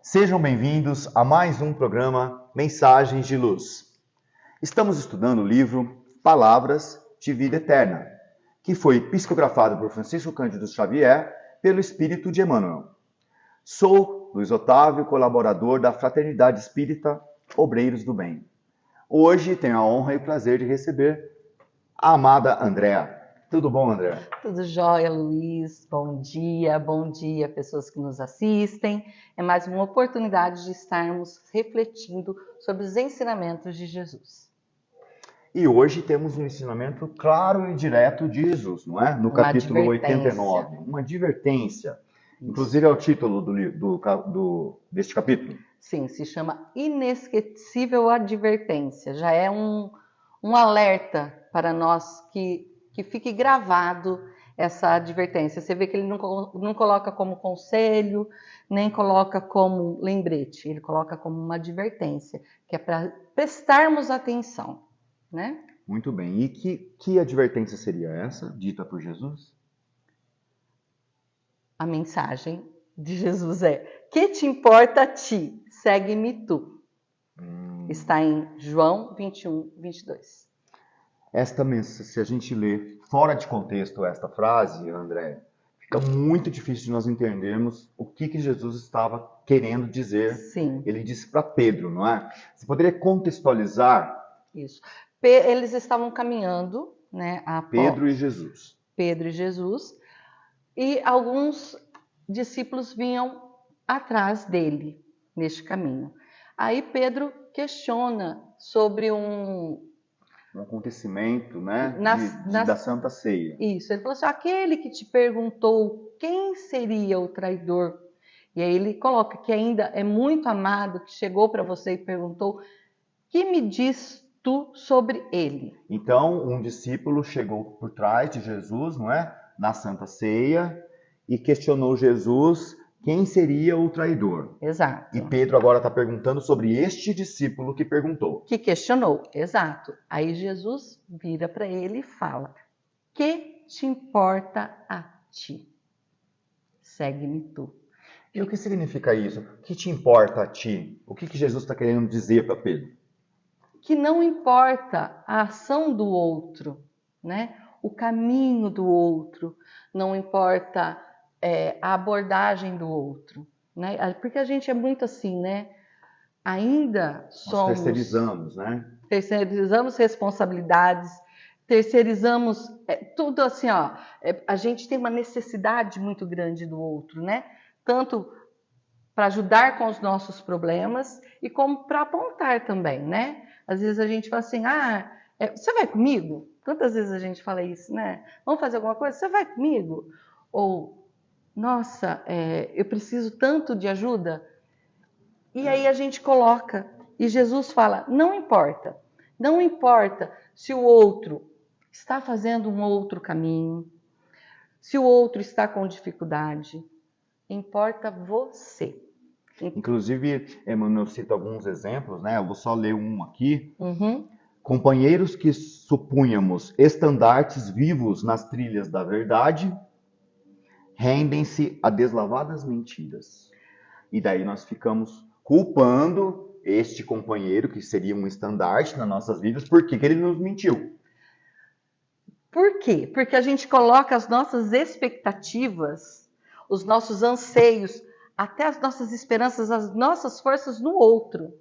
Sejam bem-vindos a mais um programa Mensagens de Luz. Estamos estudando o livro Palavras de Vida Eterna, que foi psicografado por Francisco Cândido Xavier pelo Espírito de Emmanuel. Sou Luiz Otávio, colaborador da Fraternidade Espírita Obreiros do Bem. Hoje tenho a honra e o prazer de receber a amada Andréa. Tudo bom, Andréa? Tudo jóia, Luiz. Bom dia, pessoas que nos assistem. É mais uma oportunidade de estarmos refletindo sobre os ensinamentos de Jesus. E hoje temos um ensinamento claro e direto de Jesus, não é? No capítulo 89. Uma advertência. Inclusive é o título deste capítulo. Sim, se chama Inesquecível Advertência. Já é um alerta para nós que fique gravado essa advertência. Você vê que ele não coloca como conselho, nem coloca como lembrete. Ele coloca como uma advertência, que é para prestarmos atenção, né? Muito bem. E que advertência seria essa, dita por Jesus? A mensagem de Jesus é: que te importa a ti? Segue-me tu. Está em João 21, 22. Se a gente ler fora de contexto esta frase, André, fica muito difícil de nós entendermos o que Jesus estava querendo dizer. Sim. Ele disse para Pedro, não é? Você poderia contextualizar? Isso. Eles estavam caminhando, né? Pedro e Jesus. Pedro e Jesus. E alguns discípulos vinham atrás dele neste caminho. Aí Pedro questiona sobre um acontecimento, né, da Santa Ceia. Isso, ele falou assim: aquele que te perguntou quem seria o traidor. E aí ele coloca que ainda é muito amado, que chegou para você e perguntou: que me diz tu sobre ele? Então, um discípulo chegou por trás de Jesus, não é? Na Santa Ceia, e questionou Jesus quem seria o traidor. Exato. E Pedro agora está perguntando sobre este discípulo que perguntou. Que questionou, exato. Aí Jesus vira para ele e fala: que te importa a ti? Segue-me tu. E o que significa isso? O que te importa a ti? O que Jesus está querendo dizer para Pedro? Que não importa a ação do outro, né? O caminho do outro, não importa a abordagem do outro, né? Porque a gente é muito assim, né? Ainda somos... Nós terceirizamos, né? Terceirizamos responsabilidades, terceirizamos tudo assim, ó. A gente tem uma necessidade muito grande do outro, né? Tanto para ajudar com os nossos problemas e como para apontar também, né? Às vezes a gente fala assim: você vai comigo? Quantas vezes a gente fala isso, né? Vamos fazer alguma coisa? Você vai comigo? Ou, nossa, eu preciso tanto de ajuda. E aí a gente coloca, e Jesus fala: não importa se o outro está fazendo um outro caminho, se o outro está com dificuldade, importa você. Inclusive, Emmanuel cita alguns exemplos, né? Eu vou só ler um aqui. Companheiros que supunhamos estandartes vivos nas trilhas da verdade, rendem-se a deslavadas mentiras. E daí nós ficamos culpando este companheiro, que seria um estandarte nas nossas vidas, porque ele nos mentiu. Por quê? Porque a gente coloca as nossas expectativas, os nossos anseios, até as nossas esperanças, as nossas forças no outro.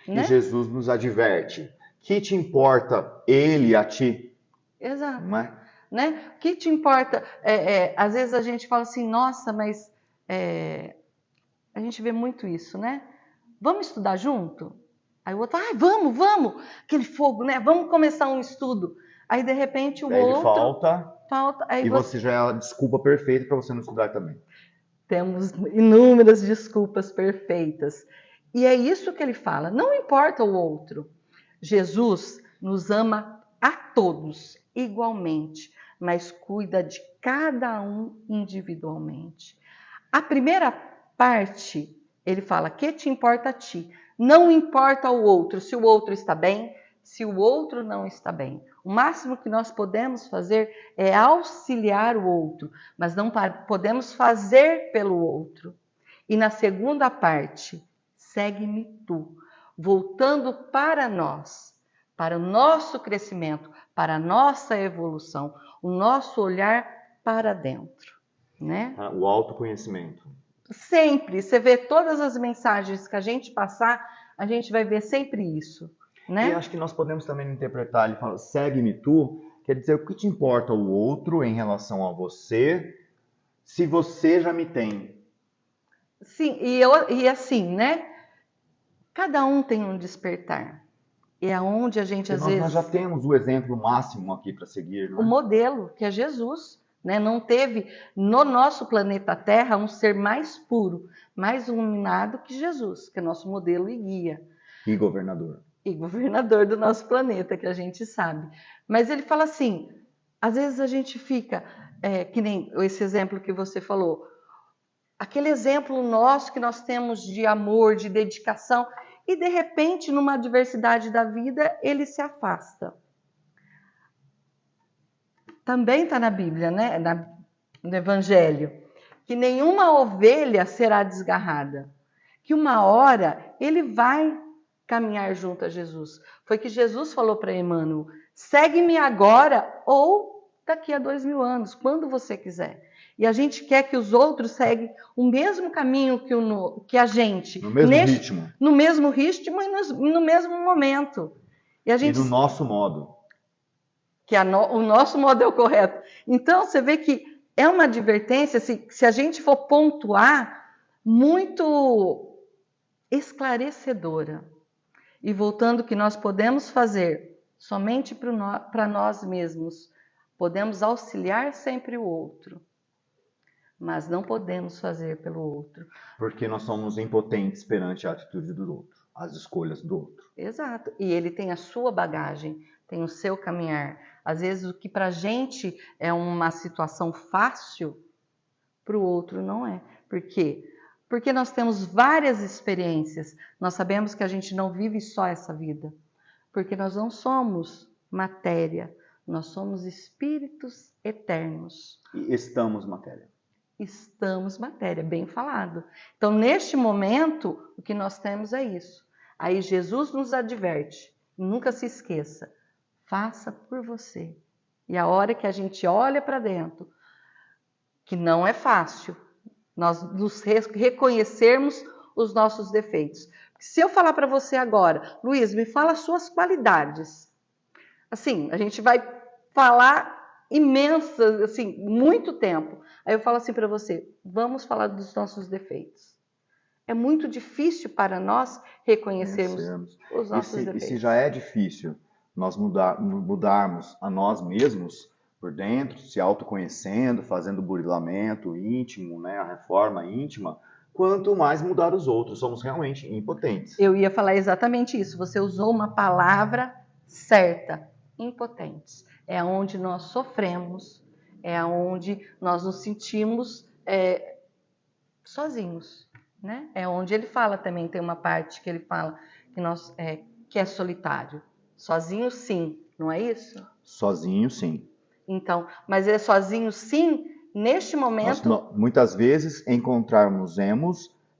Né? E Jesus nos adverte: que te importa ele a ti? Exato. Não é? Né? O que te importa? Às vezes a gente fala assim: nossa, mas a gente vê muito isso, né? Vamos estudar junto? Aí o outro: vamos! Aquele fogo, né? Vamos começar um estudo. Aí de repente o outro falta. Aí você já é a desculpa perfeita para você não estudar também. Temos inúmeras desculpas perfeitas. E é isso que ele fala: não importa o outro. Jesus nos ama a todos igualmente, mas cuida de cada um individualmente. A primeira parte, ele fala: que te importa a ti? Não importa o outro, se o outro está bem, se o outro não está bem. O máximo que nós podemos fazer é auxiliar o outro, mas não podemos fazer pelo outro. E na segunda parte, segue-me tu, voltando para nós, para o nosso crescimento, para a nossa evolução, o nosso olhar para dentro, né? O autoconhecimento. Sempre, você vê todas as mensagens que a gente passar, a gente vai ver sempre isso, né? E acho que nós podemos também interpretar, ele fala, segue-me tu, quer dizer, o que te importa o outro em relação a você, se você já me tem. Sim, e assim, né? Cada um tem um despertar. E é onde a gente, às vezes... Nós já temos o exemplo máximo aqui para seguir, não é? O modelo, que é Jesus, né? Não teve no nosso planeta Terra um ser mais puro, mais iluminado que Jesus, que é nosso modelo e guia. E governador. E governador do nosso planeta, que a gente sabe. Mas ele fala assim, às vezes a gente fica, que nem esse exemplo que você falou, aquele exemplo nosso que nós temos de amor, de dedicação, e de repente, numa adversidade da vida, ele se afasta. Também está na Bíblia, né? No Evangelho, que nenhuma ovelha será desgarrada, que uma hora ele vai caminhar junto a Jesus. Foi que Jesus falou para Emmanuel, segue-me agora ou daqui a 2000 anos, quando você quiser. E a gente quer que os outros seguem o mesmo caminho que a gente. No mesmo ritmo. No mesmo ritmo e no mesmo momento. E do nosso modo. Que o nosso modo é o correto. Então, você vê que é uma advertência, se a gente for pontuar, muito esclarecedora. E voltando que nós podemos fazer somente para nós mesmos, podemos auxiliar sempre o outro, mas não podemos fazer pelo outro. Porque nós somos impotentes perante a atitude do outro, as escolhas do outro. Exato. E ele tem a sua bagagem, tem o seu caminhar. Às vezes o que para a gente é uma situação fácil, para o outro não é. Por quê? Porque nós temos várias experiências. Nós sabemos que a gente não vive só essa vida. Porque nós não somos matéria, nós somos espíritos eternos. E estamos matéria. Estamos matéria, bem falado. Então, neste momento, o que nós temos é isso. Aí Jesus nos adverte, nunca se esqueça, faça por você. E a hora que a gente olha para dentro, que não é fácil, nós nos reconhecermos os nossos defeitos. Se eu falar para você agora, Luiz, me fala as suas qualidades. Assim, a gente vai falar imensas, assim, muito tempo. Aí eu falo assim para você, vamos falar dos nossos defeitos. É muito difícil para nós reconhecermos os nossos defeitos. E se já é difícil nós mudarmos a nós mesmos por dentro, se autoconhecendo, fazendo burilamento íntimo, né, a reforma íntima, quanto mais mudar os outros, somos realmente impotentes. Eu ia falar exatamente isso, você usou uma palavra certa, impotentes. É onde nós sofremos, é onde nós nos sentimos sozinhos, né? É onde ele fala também, tem uma parte que ele fala que é solitário. Sozinho sim, não é isso? Sozinho sim. Então, mas ele é sozinho sim, neste momento... Nós, muitas vezes encontrarmos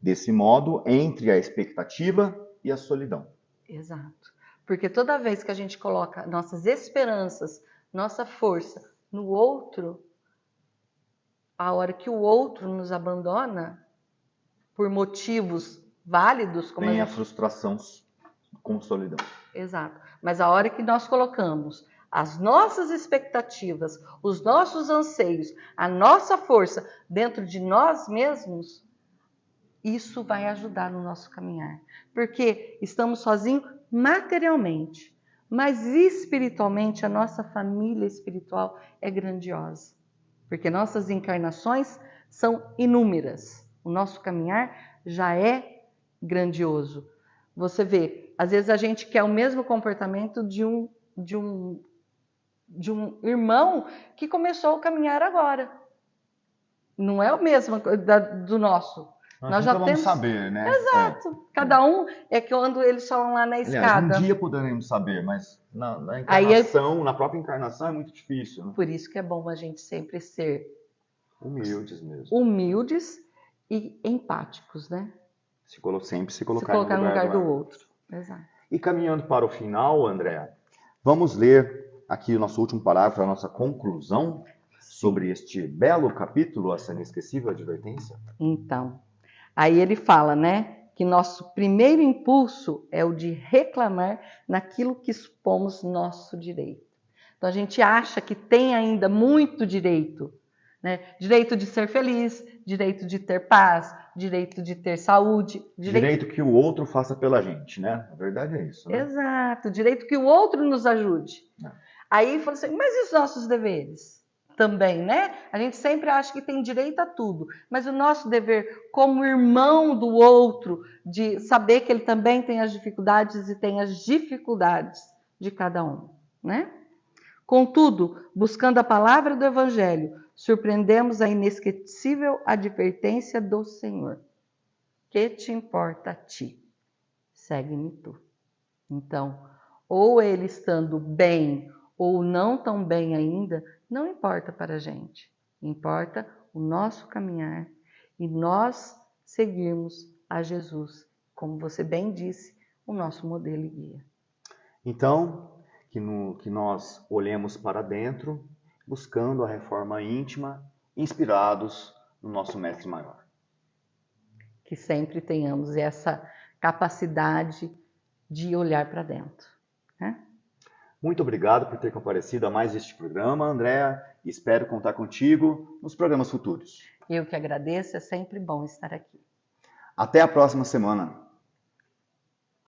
desse modo entre a expectativa e a solidão. Exato. Porque toda vez que a gente coloca nossas esperanças, nossa força no outro, a hora que o outro nos abandona, por motivos válidos... Tem a frustração com solidão. Exato. Mas a hora que nós colocamos as nossas expectativas, os nossos anseios, a nossa força dentro de nós mesmos, isso vai ajudar no nosso caminhar. Porque estamos sozinhos materialmente, mas espiritualmente a nossa família espiritual é grandiosa. Porque nossas encarnações são inúmeras. O nosso caminhar já é grandioso. Você vê, às vezes a gente quer o mesmo comportamento de um irmão que começou a caminhar agora. Não é o mesmo do nosso. Nós já vamos saber, né? Exato. Cada um é que quando eles falam lá na escada. Aliás, um dia poderemos saber, mas na encarnação, na própria encarnação é muito difícil. Né? Por isso que é bom a gente sempre ser humildes mesmo. Humildes e empáticos, né? Sempre se Se colocar colocar no lugar do outro. outro. Exato. E caminhando para o final, Andréa, vamos ler aqui o nosso último parágrafo, a nossa conclusão sobre este belo capítulo, essa inesquecível advertência? Então, aí ele fala, né, que nosso primeiro impulso é o de reclamar naquilo que supomos nosso direito. Então, a gente acha que tem ainda muito direito, né? Direito de ser feliz, direito de ter paz, direito de ter saúde. Direito que o outro faça pela gente, né? A verdade é isso, né? Exato, direito que o outro nos ajude. É. Aí fala assim, mas e os nossos deveres? Também, né? A gente sempre acha que tem direito a tudo, mas o nosso dever como irmão do outro, de saber que ele também tem as dificuldades e tem as dificuldades de cada um, né? Contudo, buscando a palavra do Evangelho, surpreendemos a inesquecível advertência do Senhor. Que te importa a ti? Segue-me tu. Então, ou ele estando bem ou não tão bem ainda, não importa para a gente. Importa o nosso caminhar e nós seguirmos a Jesus, como você bem disse, o nosso modelo e guia. Então, que nós olhemos para dentro, buscando a reforma íntima, inspirados no nosso Mestre Maior. Que sempre tenhamos essa capacidade de olhar para dentro, né? Muito obrigado por ter comparecido a mais este programa, Andréa, e espero contar contigo nos programas futuros. Eu que agradeço, é sempre bom estar aqui. Até a próxima semana.